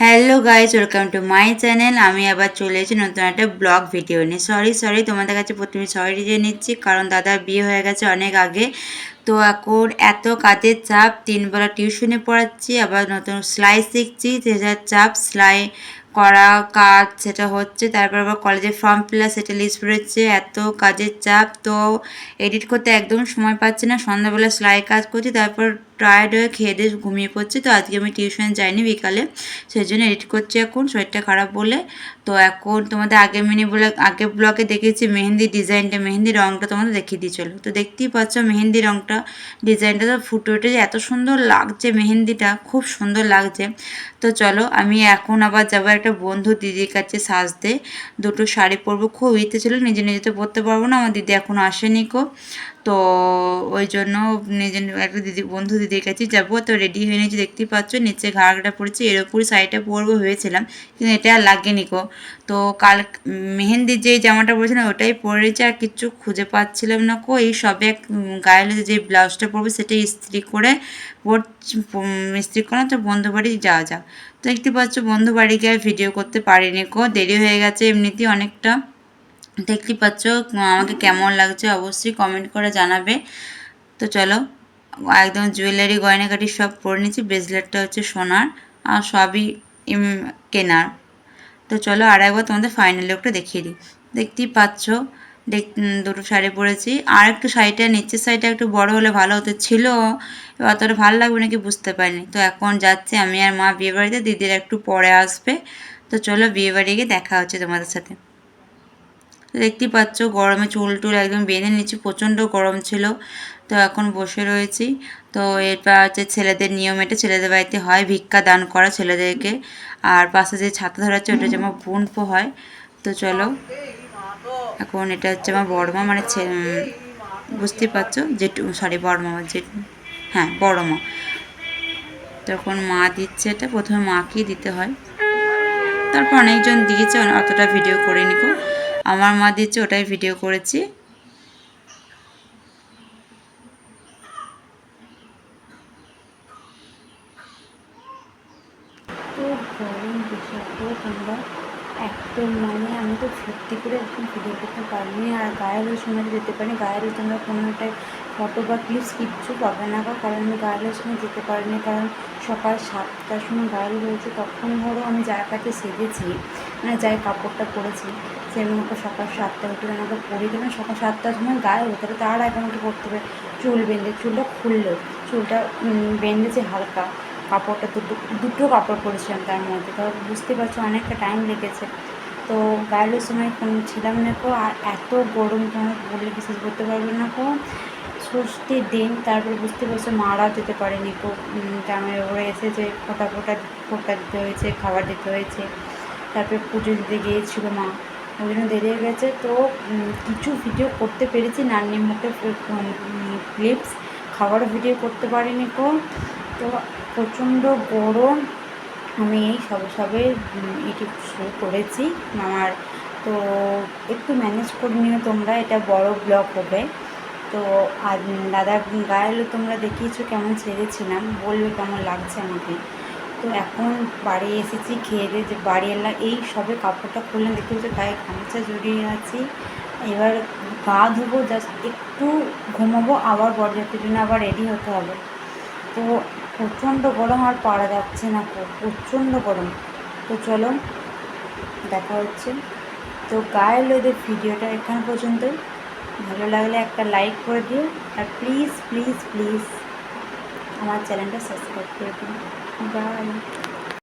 Hello guys, welcome to my channel. আমি আবার চলে এসেছি নতুন একটা ব্লগ ভিডিও নিয়ে। সরি তোমাদের কাছে প্রথমে সরি দিয়ে নিচ্ছি, কারণ দাদার বিয়ে হয়ে গেছে অনেক আগে। তো এখন এত কাজের চাপ, 3 বেলা টিউশনে পড়াচ্ছি, আবার নতুন সেলাই শিখছি, সেটার চাপ, সেলাই করা কাজ সেটা হচ্ছে, তারপর আবার কলেজের ফর্ম ফিল আপ সেটা লিস্ট বেরোচ্ছে, এত কাজের চাপ। তো এডিট করতে একদম সময় পাচ্ছি না। সন্ধ্যাবেলা সেলাই কাজ করছি, তারপর টায়ার্ড হয়ে খেয়ে দিয়ে ঘুমিয়ে পড়ছি। তো আজকে আমি টিউশনে যাইনি বিকালে, সেই জন্য এডিট করছি এখন, শরীরটা খারাপ বলে। তো এখন তোমাদের আগের ব্লগে দেখেছি মেহেন্দি ডিজাইনটা, মেহেন্দি রঙটা তোমাদের দেখিয়ে দিয়ে চলো। তো দেখতেই পাচ্ছ মেহেন্দি রঙটা, ডিজাইনটা তো ফুটে উঠেছে, এত সুন্দর লাগছে মেহেন্দিটা, খুব সুন্দর লাগছে। তো চলো, আমি এখন আবার যাবো একটা বন্ধু দিদির কাছে সাজতে। দুটো শাড়ি পরবো, খুব ইচ্ছে ছিল, নিজে নিজে তো পরতে পারবো না, আমার দিদি এখনও আসেনি কো। তো ওই জন্য নিজে একটা বন্ধু দিদির কাছে যাবো। তো রেডি হয়ে নিয়েছি, দেখতেই পাচ্ছ, নিচে ঘাগড়া পরেছি, এর উপরই শাড়িটা পরবো ভেবেছিলাম, কিন্তু এটা আর লাগেনি কো। তো কাল মেহেন্দির যেই জামাটা পরেছিলাম ওটাই পরেছি, আর কিচ্ছু খুঁজে পাচ্ছিলাম না কো। এই সবে গায়ে যে ব্লাউজটা পরবো সেটাই ইস্ত্রি করে ইস্ত্রি করে তো বন্ধু বাড়ি যাওয়া যাক। তো দেখতে পাচ্ছ বন্ধু বাড়ি গিয়ে ভিডিও করতে পারিনি কো, দেরি হয়ে গেছে এমনিতেই অনেকটা। দেখতে পাচ্ছ, আমাকে কেমন লাগছে অবশ্যই কমেন্ট করে জানাবে। তো চলো, একদম জুয়েলারি গয়নাগাটি সব পরে নিচ্ছি, ব্রেসলেটটা হচ্ছে সোনার, আর সবই কেনার। তো চলো আর একবার তোমাদের ফাইনাল লুকটা দেখিয়ে দিই। দেখতেই পাচ্ছ, দুটো শাড়ি পরেছি, আর একটু শাড়িটা নিচের সাইডটা একটু বড় হলে ভালো হতো, ছিল অতটা ভালো লাগবে নাকি বুঝতে পারিনি। তো এখন যাচ্ছি আমি আর মা বিয়েবাড়িতে, দিদিরা একটু পরে আসবে। তো চলো বিয়েবাড়ি গিয়ে দেখা হচ্ছে তোমাদের সাথে। দেখতেই পাচ্ছ গরমে চুল টুল একদম বেঁধে নিচ্ছি, প্রচণ্ড গরম ছিল। তো এখন বসে রয়েছি। তো এটা হচ্ছে ছেলেদের নিয়ম, এটা ছেলেদের বাড়িতে হয়, ভিক্ষা দান করা ছেলেদেরকে। আর পাশে যে ছাতা ধরাচ্ছে ওটা হচ্ছে আমার বোনপো হয়। তো চলো, এখন এটা হচ্ছে আমার বড়মা, মানে বুঝতেই পারছো, জেঠু, সরি বড়মা, জেঠু, হ্যাঁ বড়মা। তখন মা দিচ্ছে, এটা প্রথমে মাকেই দিতে হয়, তারপর অনেকজন দিয়েছে, অতটা ভিডিও করে নিকো। আমার মা দিচ্ছে, ওটাই ভিডিও করেছি। তো গরম বিষয়টা তোমরা একদম, মানে আমি তো সত্যি করে একদম ভিডিও করতে পারিনি, আর গায়ের সময় যেতে পারিনি। গায়ের তোমরা কোনোটাই ফটো বা ক্লিপস কিচ্ছু পাবে না, কারণ আমি গায়ের সময় যেতে পারিনি, কারণ সকাল 7টার সময় গায়ে রয়েছে। তখন ধরো আমি যার কাছে সেজেছি, মানে যাই কাপড়টা পরেছি, সে আমাকে সকাল 7টা উঠে আমাকে পরিয়ে দেবেন। সকাল 7টার সময় গায়ে হতে হবে, তার আগে আমাকে করতে হবে চুল বেঁধে, চুলটা খুললো, চুলটা বেঁধেছে হালকা, কাপড়টা দুটো কাপড় পরেছিলাম তার মধ্যে, তো বুঝতে পারছো অনেকটা টাইম লেগেছে। তো গায়ের সময় ছিলাম না কো, আর এত গরম তোমার বলে বিশেষ করতে পারবে না কো। ষষ্ঠীর দিন, তারপরে বুঝতে পারছো মারাও যেতে পারেনি কো, জামাই ওরা এসেছে, ফোটা দিতে হয়েছে, খাবার দিতে হয়েছে, তারপরে পুজো দিতে গিয়েছিলো মা, ওই জন্য দেরি হয়ে গেছে। তো কিছু ভিডিও করতে পেরেছি, নান্নির মুখে ক্লিপস, খাবারও ভিডিও করতে পারিনি কো। তো প্রচণ্ড গরম, আমি এই সবে ইউটিউব শুরু করেছি আমার। তো একটু ম্যানেজ করে নিও তোমরা, এটা বড় ব্লগ হবে। তো আর দাদার গায়ে তোমরা দেখিয়েছো কেমন ছেড়েছিলাম, বলবে কেমন লাগছে আমাকে। তো এখন বাড়ি এসেছি, খেয়ে দিয়ে যে বাড়ি এলাম, এই সবে কাপড়টা খুললাম, দেখতে হচ্ছে গায়ে গামছা জড়িয়ে আছি। এবার গা ধোবো, জাস্ট একটু ঘুমাবো, আবার বরযাত্রীর জন্য আবার রেডি হতে হবে। তো প্রচণ্ড গরম, আর পারা যাচ্ছে না, প্রচণ্ড গরম। তো চলো দেখা হচ্ছে। তো গায়ে লোদের ভিডিওটা এখান পর্যন্তই। ভালো লাগলে একটা লাইক করে দিও, আর প্লিজ প্লিজ প্লিজ আমার চ্যানেলটা সাবস্ক্রাইব করে দিও। বাই।